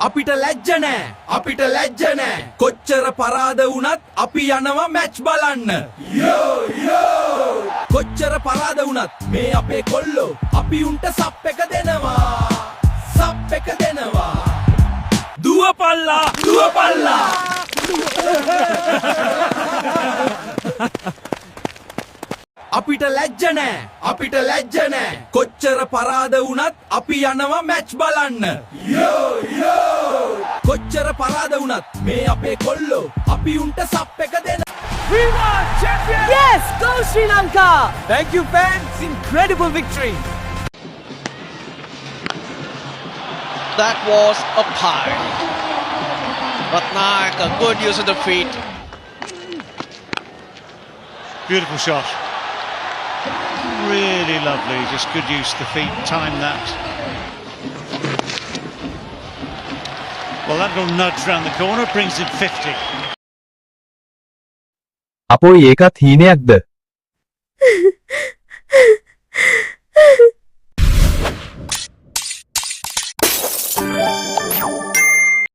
අපිට ලැජ්ජ නෑ අපිට ලැජ්ජ නෑ කොච්චර පරාද වුණත් අපි යනවා මැච් බලන්න කොච්චර පරාද වුණත් මේ අපේ කොල්ලෝ අපි උන්ට සප් එක දෙනවා දුවපල්ලා අපිට ලැජ්ජ නෑ කොච්චර පරාද වුණත් අපි යනවා මැච් බලන්න කොච්චර පරාද වුණත් මේ අපේ කොල්ලෝ අපි උන්ට සප් එක We won champion! Yes, go Sri Lanka! Thank you fans, incredible victory! That was a pie. Ratnayaka, good use of the feet. Beautiful shot. Really lovely, just good use of the feet, time that. Well, that little nudge round the corner brings it 50. අපෝයි ඒකත් හීනයක්ද